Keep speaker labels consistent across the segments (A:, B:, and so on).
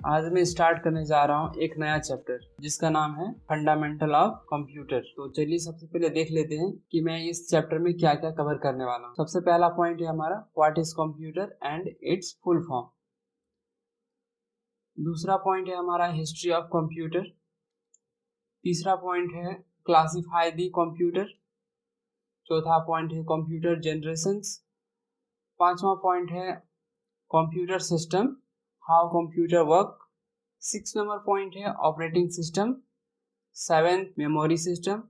A: आज मैं स्टार्ट करने जा रहा हूँ एक नया चैप्टर जिसका नाम है फंडामेंटल ऑफ कंप्यूटर। तो चलिए सबसे पहले देख लेते हैं कि मैं इस चैप्टर में क्या क्या कवर करने वाला हूँ। सबसे पहला पॉइंट है हमारा what is computer and its full form. दूसरा पॉइंट है हमारा हिस्ट्री ऑफ कंप्यूटर। तीसरा पॉइंट है क्लासिफाई द कंप्यूटर। चौथा पॉइंट है कंप्यूटर जनरेशंस। पांचवा पॉइंट है computer system, how computer work. 6 number point है operating system. 7th memory system.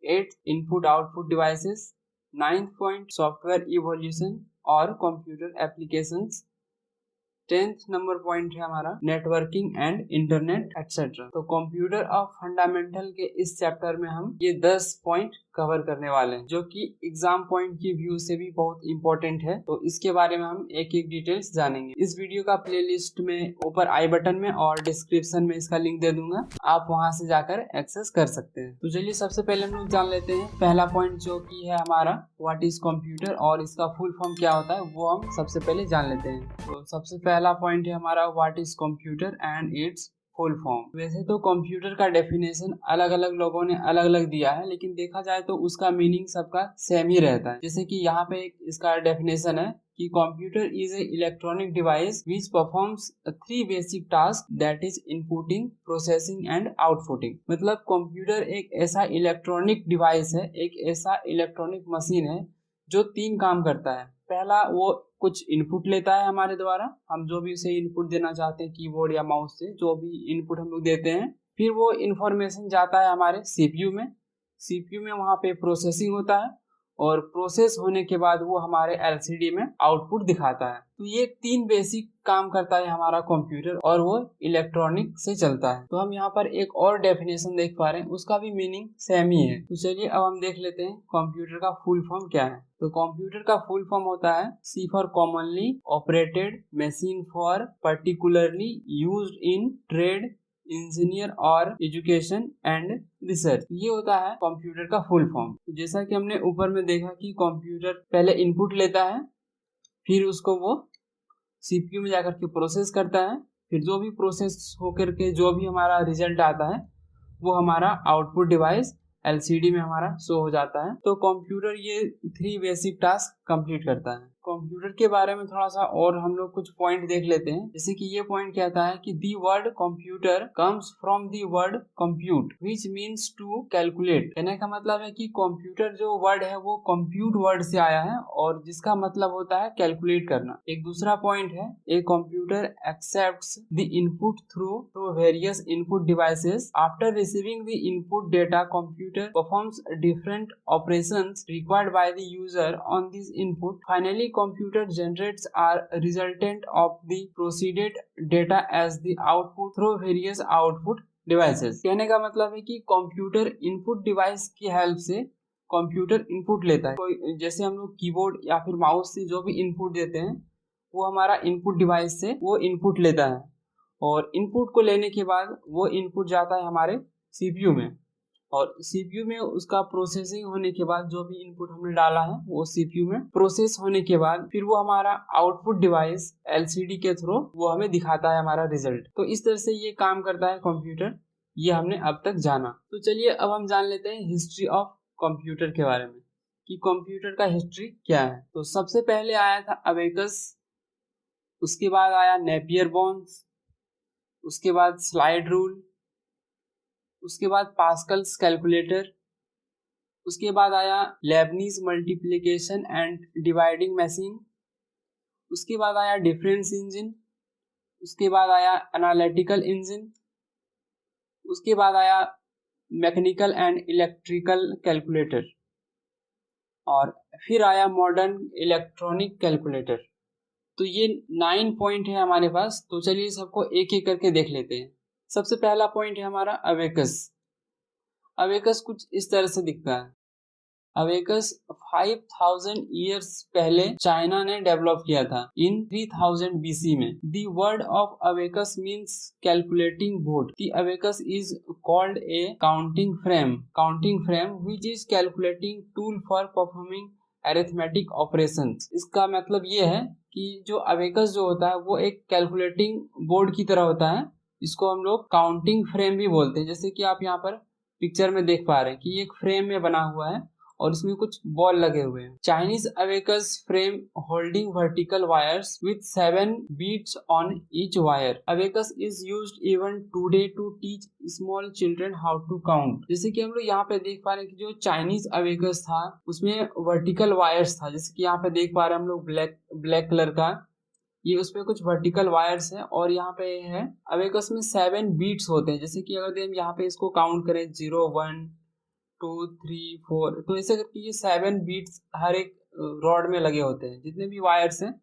A: 8th input output devices. 9th point software evolution और computer applications. 10th number point है हमारा networking and internet etcetera. तो computer of fundamental के इस chapter में हम ये 10 पॉइंट कवर करने वाले हैं जो कि एग्जाम पॉइंट की व्यू से भी बहुत इंपॉर्टेंट है। तो इसके बारे में हम एक एक डिटेल्स जानेंगे। इस वीडियो का प्लेलिस्ट में ऊपर आई बटन में और डिस्क्रिप्शन में इसका लिंक दे दूंगा, आप वहां से जाकर एक्सेस कर सकते हैं। तो चलिए सबसे पहले हम लोग जान लेते हैं पहला पॉइंट जो कि है हमारा व्हाट इज कंप्यूटर और इसका फुल फॉर्म क्या होता है वो हम सबसे पहले जान लेते हैं। तो सबसे पहला पॉइंट है हमारा what is computer and its full form. वैसे तो कंप्यूटर का डेफिनेशन अलग अलग लोगों ने अलग अलग दिया है, लेकिन देखा जाए तो उसका मीनिंग सबका सेम ही रहता है। जैसे कि यहाँ पे इसका डेफिनेशन है कि computer is a electronic device which performs 3 basic task that is inputting, processing and outputting. मतलब कंप्यूटर एक ऐसा इलेक्ट्रॉनिक डिवाइस है, एक ऐसा इलेक्ट्रॉनिक मशीन है जो 3 काम करता है। पहला, वो कुछ इनपुट लेता है हमारे द्वारा, हम जो भी उसे इनपुट देना चाहते हैं कीबोर्ड या माउस से जो भी इनपुट हम लोग देते हैं। फिर वो इंफॉर्मेशन जाता है हमारे सीपीयू में, सीपीयू में वहाँ पे प्रोसेसिंग होता है और प्रोसेस होने के बाद वो हमारे एलसीडी में आउटपुट दिखाता है। तो ये 3 बेसिक काम करता है हमारा कंप्यूटर और वो इलेक्ट्रॉनिक से चलता है। तो हम यहाँ पर एक और डेफिनेशन देख पा रहे हैं, उसका भी मीनिंग सेम ही है। तो चलिए अब हम देख लेते हैं कंप्यूटर का फुल फॉर्म क्या है। तो कंप्यूटर का फुल फॉर्म होता है C for commonly operated machine for particularly used in trade, engineer और एजुकेशन एंड रिसर्च। ये होता है कंप्यूटर का फुल फॉर्म। तो जैसा कि हमने ऊपर में देखा कि कंप्यूटर पहले इनपुट लेता है, फिर उसको वो सीपीयू में जाकर के प्रोसेस करता है, फिर जो भी प्रोसेस होकर के जो भी हमारा रिजल्ट आता है वो हमारा आउटपुट डिवाइस एलसीडी में हमारा शो हो जाता है। तो कंप्यूटर ये 3 बेसिक टास्क कंप्लीट करता है। कंप्यूटर के बारे में थोड़ा सा और हम लोग कुछ पॉइंट देख लेते हैं। जैसे कि ये पॉइंट कहता है कि the word computer comes from the word compute which means to calculate. कहने का मतलब है कि कंप्यूटर जो वर्ड है वो कंप्यूट वर्ड से आया है और जिसका मतलब होता है कैलकुलेट करना। एक दूसरा पॉइंट है a computer accepts the input through various input devices. After receiving the input data, computer performs different operations required by the user on this input. Finally, computer generates a resultant of the proceeded data as the output through various output devices. कहने का मतलब है कि computer input device की help से computer input लेता है। कोई जैसे हम लोग कीबोर्ड या फिर माउस से जो भी इनपुट देते हैं वो हमारा इनपुट डिवाइस से वो इनपुट लेता है और इनपुट को लेने के बाद वो इनपुट जाता है हमारे सीपीयू में और सीपीयू में उसका प्रोसेसिंग होने के बाद जो भी इनपुट हमने डाला है वो सीपीयू में प्रोसेस होने के बाद फिर वो हमारा आउटपुट डिवाइस एलसीडी के थ्रू वो हमें दिखाता है हमारा रिजल्ट। तो इस तरह से ये काम करता है कंप्यूटर, ये हमने अब तक जाना। तो चलिए अब हम जान लेते हैं हिस्ट्री ऑफ कंप्यूटर के बारे में कि कंप्यूटर का हिस्ट्री क्या है। तो सबसे पहले आया था अबेकस, उसके बाद आया नेपियर बोन्स, उसके बाद स्लाइड रूल, उसके बाद पास्कल्स कैलकुलेटर, उसके बाद आया Lebanese multiplication and dividing machine, उसके बाद आया डिफरेंस इंजन, उसके बाद आया एनालिटिकल इंजन, उसके बाद आया मैकेनिकल एंड इलेक्ट्रिकल कैलकुलेटर और फिर आया मॉडर्न इलेक्ट्रॉनिक कैलकुलेटर। तो ये 9 पॉइंट है हमारे पास। तो चलिए सबको एक एक करके देख लेते हैं। सबसे पहला पॉइंट है हमारा अबेकस। अबेकस कुछ इस तरह से दिखता है। अबेकस 5000 ईयर्स पहले चाइना ने डेवलप किया था इन 3000 BC में। The word of abacus means calculating board. The abacus is called a counting frame which is calculating tool for performing arithmetic operations. इसका मतलब ये है कि जो अबेकस जो होता है वो एक कैलकुलेटिंग बोर्ड की तरह होता है। इसको हम लोग काउंटिंग फ्रेम भी बोलते हैं। जैसे कि आप यहाँ पर पिक्चर में देख पा रहे हैं कि ये एक फ्रेम में बना हुआ है और इसमें कुछ बॉल लगे हुए हैं। Chinese abacus frame holding vertical wires with 7 beads on each wire. Abacus is used even today to teach small children how to count. जैसे कि हम लोग यहाँ पे देख पा रहे हैं कि जो चाइनीज अबेकस था उसमें वर्टिकल वायर्स था। जैसे कि यहाँ पे देख पा रहे हैं हम लोग ब्लैक कलर का, ये उसमें कुछ वर्टिकल वायर्स हैं और यहाँ पे है अबेकस में 7 बीट्स होते हैं। जैसे कि अगर हम यहाँ पे इसको काउंट करें 0 1 2 3 4, तो ऐसे करके ये 7 बीट्स हर एक रॉड में लगे होते हैं। जितने भी वायर्स हैं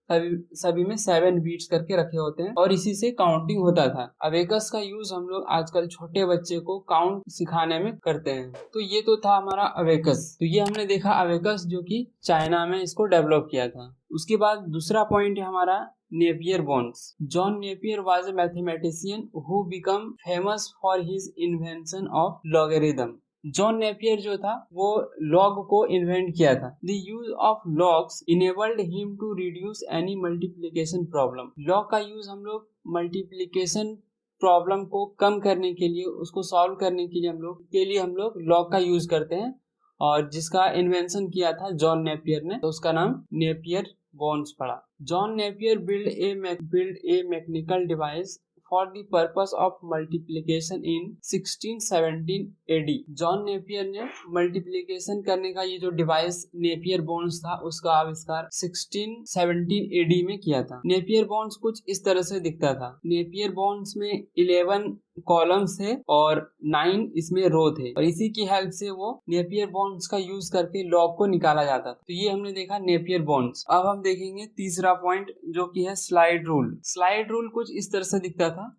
A: सभी में 7 बीट्स करके रखे होते हैं और इसी से काउंटिंग होता था। अबेकस का यूज हम लोग आजकल छोटे बच्चे को काउंट सिखाने में करते हैं। तो ये तो था हमारा अबेकस। तो ये हमने देखा अबेकस जो कि चाइना में इसको डेवलप किया था। उसके बाद दूसरा पॉइंट है हमारा Napier bones. John Napier was a mathematician who became famous for his invention of logarithm. John Napier जो था वो लॉग को इन्वेंट किया था। The use of logs enabled him to reduce any multiplication problem. Log का use हम लोग multiplication problem को कम करने के लिए, उसको सॉल्व करने के लिए हम लोग लॉग का यूज करते हैं। और जिसका इन्वेंशन किया था जॉन नेपियर ने, तो उसका नाम नेपियर बोन्स पड़ा। John Napier build a mechanical device for the purpose of multiplication in 1617 AD। John Napier ने मल्टीप्लिकेशन करने का ये जो डिवाइस नेपियर बोन्स था उसका आविष्कार 1617 AD में किया था। नेपियर बोन्स कुछ इस तरह से दिखता था। नेपियर बोन्स में 11 कॉलम्स थे और 9 इसमें रो थे और इसी की हेल्प से वो नेपियर बोन्स का यूज करके लॉग को निकाला जाता था। तो ये हमने देखा नेपियर बोन्स। अब हम देखेंगे तीसरा पॉइंट जो कि है स्लाइड रूल। स्लाइड रूल कुछ इस तरह से दिखता था।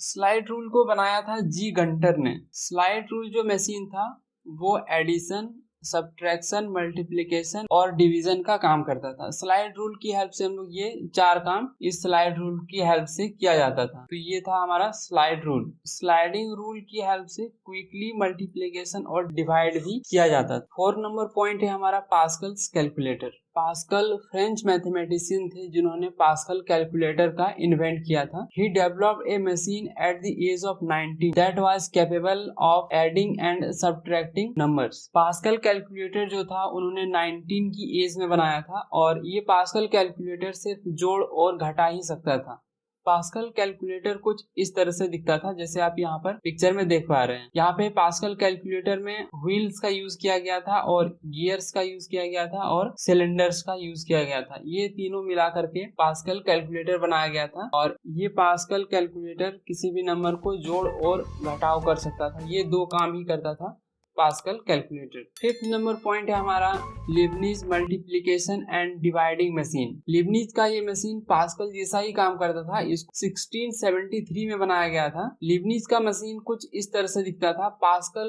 A: स्लाइड रूल को बनाया था जी गंटर ने। स्लाइड रूल जो मशीन था वो एडिशन, सब्ट्रैक्शन, मल्टीप्लिकेशन और डिवीजन का काम करता था। स्लाइड रूल की हेल्प से हम लोग ये 4 काम इस स्लाइड रूल की हेल्प से किया जाता था। तो ये था हमारा स्लाइड रूल। स्लाइडिंग रूल की हेल्प से क्विकली मल्टीप्लिकेशन और डिवाइड भी किया जाता था। 4 नंबर पॉइंट है हमारा Pascal's calculator. Pascal French mathematician थे जिन्होंने पास्कल कैलकुलेटर का इन्वेंट किया था। He developed a machine at the age of 19 that was capable of adding and subtracting numbers. Pascal calculator जो था उन्होंने 19 की एज में बनाया था और ये पास्कल कैलकुलेटर सिर्फ जोड़ और घटा ही सकता था। पास्कल कैलकुलेटर कुछ इस तरह से दिखता था जैसे आप यहाँ पर पिक्चर में देख पा रहे हैं। यहाँ पे पास्कल कैलकुलेटर में व्हील्स का यूज किया गया था और गियर्स का यूज किया गया था और सिलेंडर्स का यूज किया गया था। ये तीनों मिला करके पास्कल कैलकुलेटर बनाया गया था और ये पास्कल कैलकुलेटर किसी भी नंबर को जोड़ और घटाव कर सकता था। ये 2 काम ही करता था pascal calculator. 5th number point है हमारा Leibniz multiplication and dividing machine. Leibniz का ये मशीन पास्कल जैसा ही काम करता था। इसको 1673 में बनाया गया था। लीबनिज का मशीन कुछ इस तरह से दिखता था। पास्कल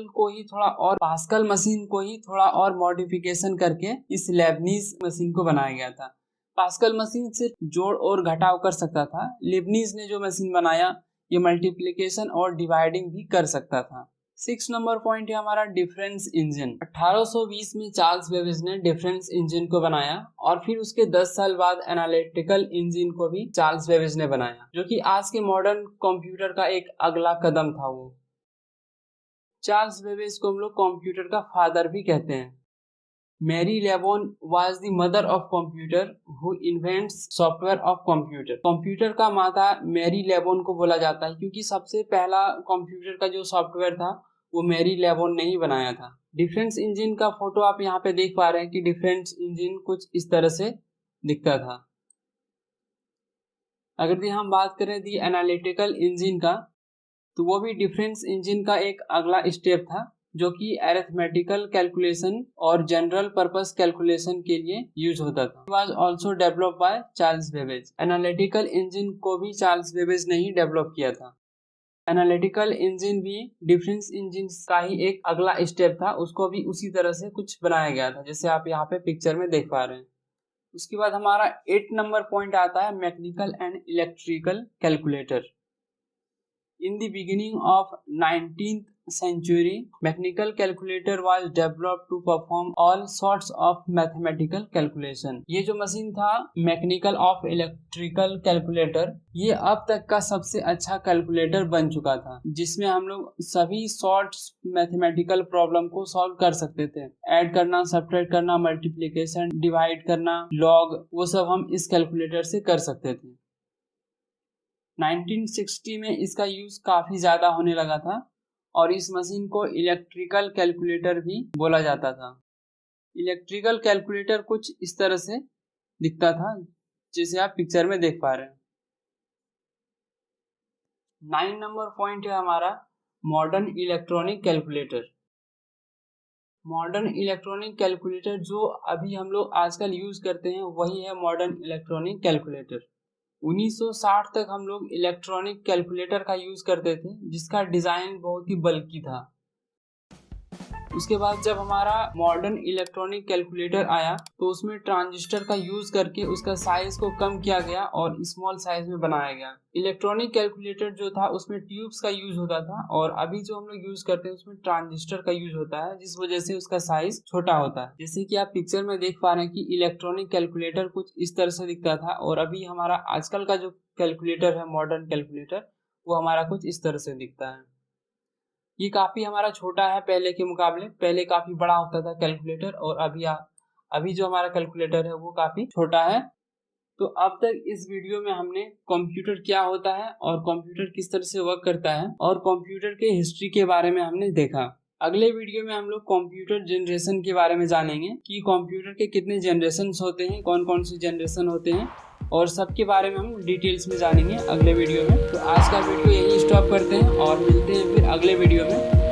A: मशीन को ही थोड़ा और मॉडिफिकेशन करके इस लीबनिज मशीन को बनाया गया था। पास्कल मशीन सिर्फ जोड़ और घटाव कर सकता था। लीबनिज ने जो मशीन बनाया ये मल्टीप्लिकेशन और डिवाइडिंग भी कर सकता था। 6 नंबर पॉइंट है हमारा डिफरेंस इंजन। 1820 में चार्ल्स बेबेज ने डिफरेंस इंजन को बनाया और फिर उसके 10 साल बाद एनालिटिकल इंजन को भी चार्ल्स बेबेज ने बनाया, जो कि आज के मॉडर्न कंप्यूटर का एक अगला कदम था। वो चार्ल्स बेबेज को हम लोग कंप्यूटर का फादर भी कहते हैं। Mary Lebon was the mother of computer who invents software of computer। Computer का माता मैरी लेबोन को बोला जाता है क्योंकि सबसे पहला कंप्यूटर का जो सॉफ्टवेयर था वो मैरी लेबोन ने ही बनाया था। डिफरेंस इंजन का फोटो आप यहाँ पे देख पा रहे हैं कि डिफरेंस इंजन कुछ इस तरह से दिखता था। अगर हम बात करें दी एनालिटिकल इंजन का, तो वो भी डिफरेंस इंजन का एक अगला स्टेप था जो कि अरिथमेटिकल कैलकुलेशन और जनरल पर्पस कैलकुलेशन के लिए यूज होता था। Was also developed by Charles Babbage. Analytical engine को भी चार्ल्स बेबेज ने ही डेवलप किया था। एनालिटिकल इंजन भी डिफरेंस इंजन का ही एक अगला स्टेप था। उसको भी उसी तरह से कुछ बनाया गया था जैसे आप यहाँ पे पिक्चर में देख पा रहे हैं। उसके बाद हमारा 8 नंबर पॉइंट आता है mechanical and electrical calculator. In the beginning of 19th century, mechanical calculator was developed to perform all sorts of mathematical calculation. ये जो मशीन था मैकेनिकल ऑफ इलेक्ट्रिकल कैलकुलेटर, ये अब तक का सबसे अच्छा कैलकुलेटर बन चुका था, जिसमें हम लोग सभी शॉर्ट मैथमेटिकल प्रॉब्लम को सॉल्व कर सकते थे। ऐड करना, सब्ट्रैक्ट करना, मल्टीप्लिकेशन, डिवाइड करना, लॉग, वो सब हम इस कैलकुलेटर से कर सकते थे। 1960 में इसका यूज काफी ज्यादा होने लगा था और इस मशीन को इलेक्ट्रिकल कैलकुलेटर भी बोला जाता था। इलेक्ट्रिकल कैलकुलेटर कुछ इस तरह से दिखता था जैसे आप पिक्चर में देख पा रहे हैं। 9 नंबर पॉइंट है हमारा modern electronic calculator. Modern electronic calculator जो अभी हम लोग आजकल यूज करते हैं वही है मॉडर्न इलेक्ट्रॉनिक कैलकुलेटर। 1960 तक हम लोग इलेक्ट्रॉनिक कैलकुलेटर का यूज करते थे जिसका डिजाइन बहुत ही बल्कि था। उसके बाद जब हमारा मॉडर्न इलेक्ट्रॉनिक कैलकुलेटर आया तो उसमें ट्रांजिस्टर का यूज करके उसका साइज को कम किया गया और स्मॉल साइज में बनाया गया। इलेक्ट्रॉनिक कैलकुलेटर जो था उसमें ट्यूब्स का यूज होता था और अभी जो हम लोग यूज करते हैं उसमें ट्रांजिस्टर का यूज होता है, जिस वजह से उसका साइज छोटा होता है। जैसे कि आप पिक्चर में देख पा रहे हैं कि इलेक्ट्रॉनिक कैलकुलेटर कुछ इस तरह से दिखता था और अभी हमारा आजकल का जो कैलकुलेटर है मॉडर्न कैलकुलेटर, वो हमारा कुछ इस तरह से दिखता है। ये काफी हमारा छोटा है पहले के मुकाबले। पहले काफी बड़ा होता था कैलकुलेटर और अभी जो हमारा कैलकुलेटर है वो काफी छोटा है। तो अब तक इस वीडियो में हमने कंप्यूटर क्या होता है और कंप्यूटर किस तरह से वर्क करता है और कंप्यूटर के हिस्ट्री के बारे में हमने देखा। अगले वीडियो में हम लोग कंप्यूटर जनरेशन के बारे में जानेंगे कि कंप्यूटर के कितने जनरेशन होते हैं, कौन कौन से जनरेशन होते हैं और सबके बारे में हम डिटेल्स में जानेंगे अगले वीडियो में। तो आज का वीडियो यही स्टॉप करते हैं और मिलते हैं फिर अगले वीडियो में।